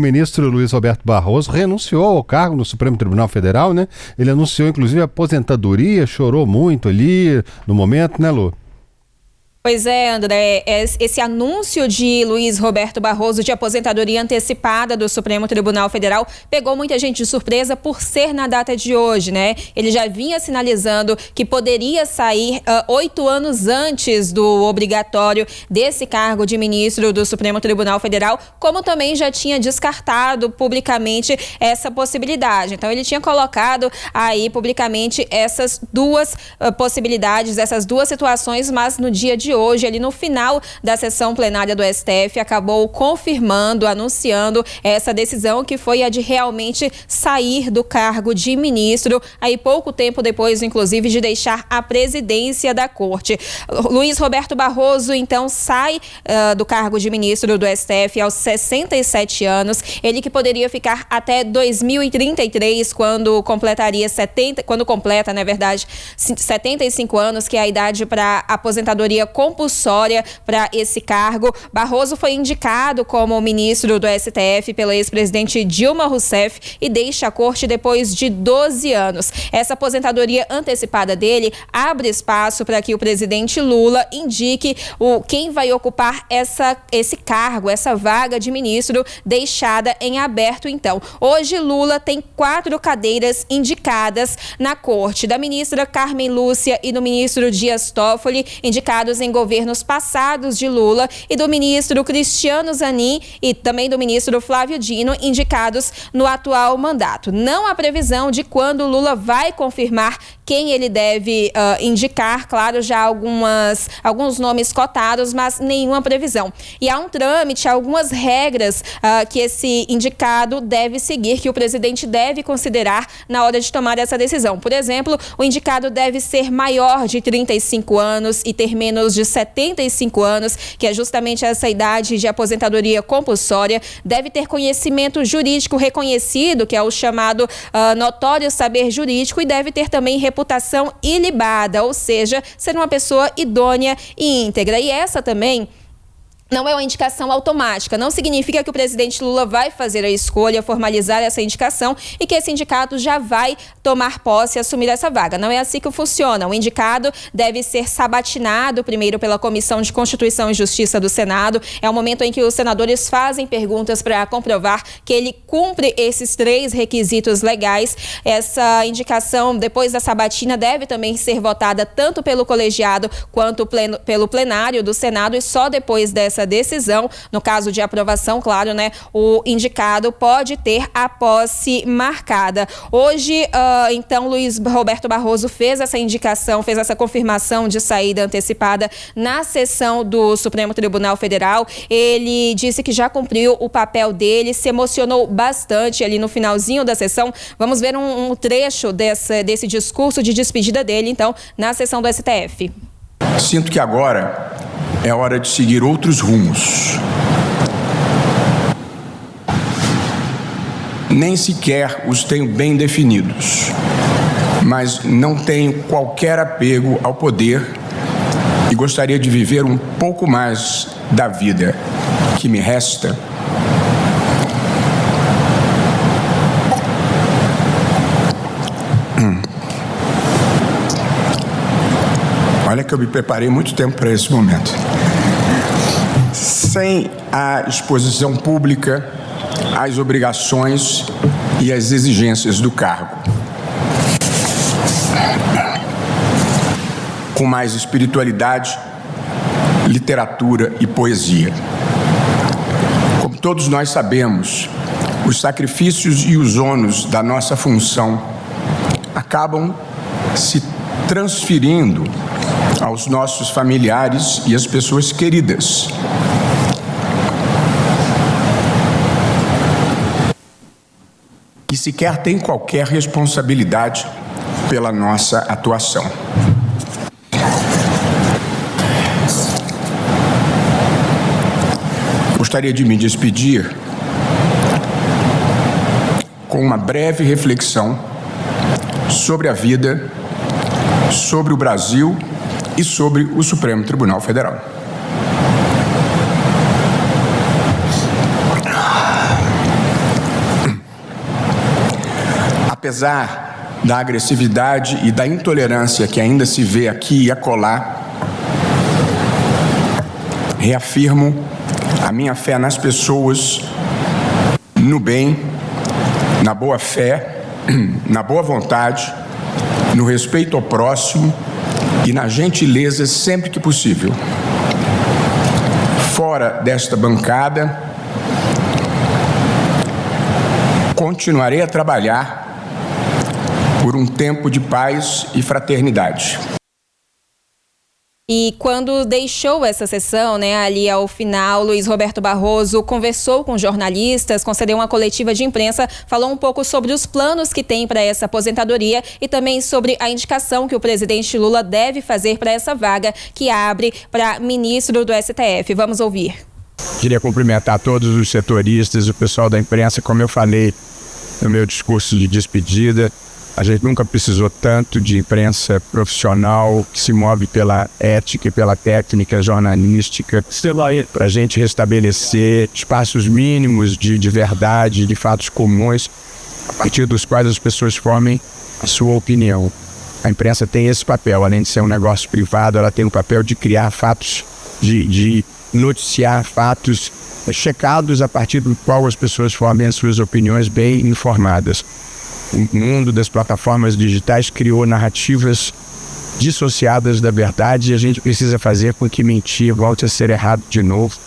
ministro Luiz Roberto Barroso renunciou ao cargo no Supremo Tribunal Federal, né? Ele anunciou, inclusive, a aposentadoria, chorou muito ali no momento, né, Lu? Pois é, André, esse anúncio de Luiz Roberto Barroso de aposentadoria antecipada do Supremo Tribunal Federal pegou muita gente de surpresa por ser na data de hoje, né? Ele já vinha sinalizando que poderia sair 8 anos antes do obrigatório desse cargo de ministro do Supremo Tribunal Federal, como também já tinha descartado publicamente essa possibilidade. Então, ele tinha colocado aí publicamente essas duas possibilidades, essas duas situações, mas no dia de hoje, ali no final da sessão plenária do STF, acabou confirmando, anunciando essa decisão que foi a de realmente sair do cargo de ministro, aí pouco tempo depois, inclusive, de deixar a presidência da Corte. Luiz Roberto Barroso, então, sai do cargo de ministro do STF aos 67 anos, ele que poderia ficar até 2033, quando completa, na verdade, 75 anos, que é a idade para aposentadoria compulsória para esse cargo. Barroso foi indicado como ministro do STF pela ex-presidente Dilma Rousseff e deixa a corte depois de 12 anos. Essa aposentadoria antecipada dele abre espaço para que o presidente Lula indique quem vai ocupar esse cargo, essa vaga de ministro deixada em aberto, então. Hoje, Lula tem 4 cadeiras indicadas na corte, da ministra Carmen Lúcia e do ministro Dias Toffoli, indicados em governos passados de Lula, e do ministro Cristiano Zanin e também do ministro Flávio Dino, indicados no atual mandato. Não há previsão de quando Lula vai confirmar quem ele deve indicar, claro, já alguns nomes cotados, mas nenhuma previsão. E há um trâmite, algumas regras que esse indicado deve seguir, que o presidente deve considerar na hora de tomar essa decisão. Por exemplo, o indicado deve ser maior de 35 anos e ter menos de 75 anos, que é justamente essa idade de aposentadoria compulsória, deve ter conhecimento jurídico reconhecido, que é o chamado notório saber jurídico, e deve ter também reputação ilibada, ou seja, ser uma pessoa idônea e íntegra. E essa também não é uma indicação automática, não significa que o presidente Lula vai fazer a escolha, formalizar essa indicação e que esse indicado já vai tomar posse e assumir essa vaga. Não é assim que funciona. O indicado deve ser sabatinado primeiro pela Comissão de Constituição e Justiça do Senado. É o momento em que os senadores fazem perguntas para comprovar que ele cumpre esses 3 requisitos legais. Essa indicação, depois da sabatina, deve também ser votada tanto pelo colegiado quanto pelo plenário do Senado, e só depois dessa decisão, no caso de aprovação, claro, né, o indicado pode ter a posse marcada. Hoje, então, Luiz Roberto Barroso fez essa indicação, fez essa confirmação de saída antecipada na sessão do Supremo Tribunal Federal. Ele disse que já cumpriu o papel dele, se emocionou bastante ali no finalzinho da sessão. Vamos ver um trecho desse discurso de despedida dele, então, na sessão do STF. Sinto que agora é hora de seguir outros rumos. Nem sequer os tenho bem definidos, mas não tenho qualquer apego ao poder e gostaria de viver um pouco mais da vida que me resta. Olha que eu me preparei muito tempo para esse momento. Sem a exposição pública, as obrigações e as exigências do cargo. Com mais espiritualidade, literatura e poesia. Como todos nós sabemos, os sacrifícios e os ônus da nossa função acabam se transferindo aos nossos familiares e às pessoas queridas. Que sequer têm qualquer responsabilidade pela nossa atuação. Gostaria de me despedir com uma breve reflexão sobre a vida, sobre o Brasil e sobre o Supremo Tribunal Federal. Apesar da agressividade e da intolerância que ainda se vê aqui e acolá, reafirmo a minha fé nas pessoas, no bem, na boa fé, na boa vontade, no respeito ao próximo e na gentileza sempre que possível. Fora desta bancada, continuarei a trabalhar por um tempo de paz e fraternidade. E quando deixou essa sessão, ali ao final, Luiz Roberto Barroso conversou com jornalistas, concedeu uma coletiva de imprensa, falou um pouco sobre os planos que tem para essa aposentadoria e também sobre a indicação que o presidente Lula deve fazer para essa vaga que abre para ministro do STF. Vamos ouvir. Queria cumprimentar todos os setoristas, o pessoal da imprensa, como eu falei no meu discurso de despedida. A gente nunca precisou tanto de imprensa profissional que se move pela ética e pela técnica jornalística para a gente restabelecer espaços mínimos de verdade, de fatos comuns, a partir dos quais as pessoas formem a sua opinião. A imprensa tem esse papel, além de ser um negócio privado, ela tem o papel de criar fatos, de noticiar fatos checados a partir do qual as pessoas formem as suas opiniões bem informadas. O mundo das plataformas digitais criou narrativas dissociadas da verdade e a gente precisa fazer com que mentir volte a ser errado de novo.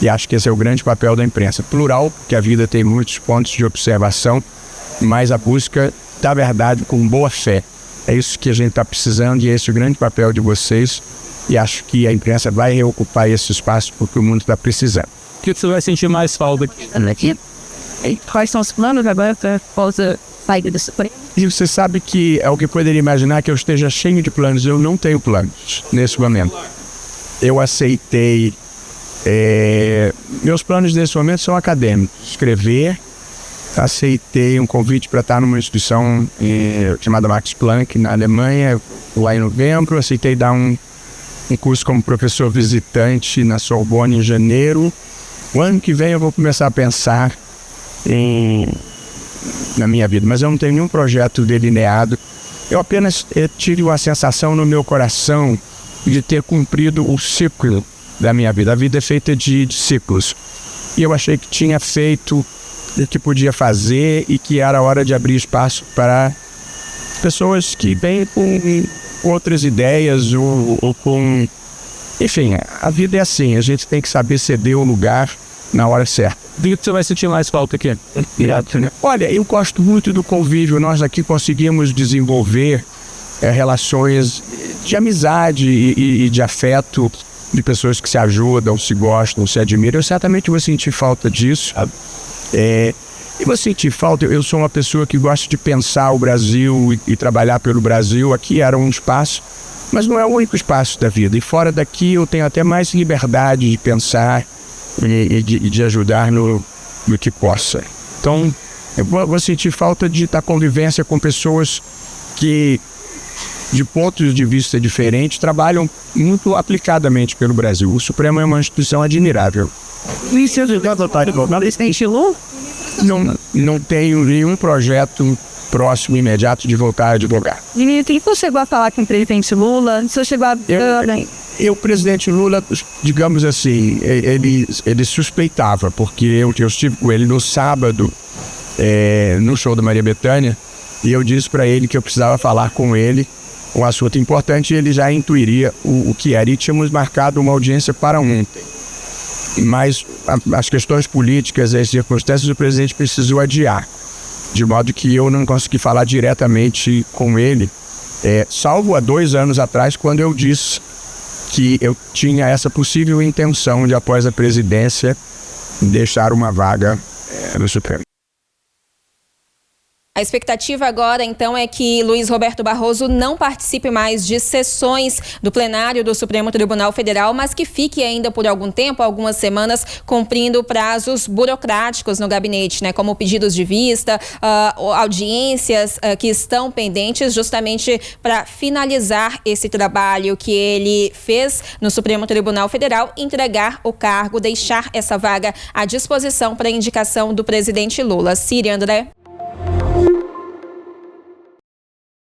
E acho que esse é o grande papel da imprensa. Plural, que a vida tem muitos pontos de observação, mas a busca da verdade com boa fé. É isso que a gente está precisando e esse é o grande papel de vocês. E acho que a imprensa vai reocupar esse espaço porque o mundo está precisando. O que você vai sentir mais falta aqui? Quais são os planos agora para sair do Supremo? E você sabe que é o que poderia imaginar que eu esteja cheio de planos. Eu não tenho planos nesse momento. Eu aceitei... meus planos nesse momento são acadêmicos. Escrever. Aceitei um convite para estar numa instituição chamada Max Planck, na Alemanha, lá em novembro. Aceitei dar um curso como professor visitante na Sorbonne em janeiro. O ano que vem eu vou começar a pensar na minha vida, mas eu não tenho nenhum projeto delineado. Eu apenas tive uma sensação no meu coração de ter cumprido o ciclo da minha vida. A vida é feita de ciclos. E eu achei que tinha feito o que podia fazer e que era hora de abrir espaço para pessoas que vêm com outras ideias ou com... Enfim, a vida é assim, a gente tem que saber ceder o lugar na hora certa. O que você vai sentir mais falta aqui? Olha, eu gosto muito do convívio. Nós aqui conseguimos desenvolver relações de amizade e de afeto, de pessoas que se ajudam, se gostam, se admiram. Eu certamente vou sentir falta disso. E vou sentir falta, eu sou uma pessoa que gosta de pensar o Brasil e trabalhar pelo Brasil. Aqui era um espaço, mas não é o único espaço da vida. E fora daqui eu tenho até mais liberdade de pensar e de ajudar no que possa. Então, eu vou sentir falta de estar convivência com pessoas que, de pontos de vista diferentes, trabalham muito aplicadamente pelo Brasil. O Supremo é uma instituição admirável. Não tenho nenhum projeto próximo, imediato, de voltar a advogar. E você chegou a falar com o presidente Lula? Você chegou a... O presidente Lula, digamos assim, ele suspeitava, porque eu estive com ele no sábado, no show da Maria Bethânia, e eu disse para ele que eu precisava falar com ele um assunto importante, e ele já intuiria o que era. E tínhamos marcado uma audiência para ontem. Mas as questões políticas e as circunstâncias, o presidente precisou adiar, de modo que eu não consegui falar diretamente com ele, salvo há 2 anos atrás, quando eu disse que eu tinha essa possível intenção de, após a presidência, deixar uma vaga no Supremo. A expectativa agora, então, é que Luiz Roberto Barroso não participe mais de sessões do plenário do Supremo Tribunal Federal, mas que fique ainda por algum tempo, algumas semanas, cumprindo prazos burocráticos no gabinete, como pedidos de vista, audiências que estão pendentes, justamente para finalizar esse trabalho que ele fez no Supremo Tribunal Federal, entregar o cargo, deixar essa vaga à disposição para indicação do presidente Lula. Síria, André.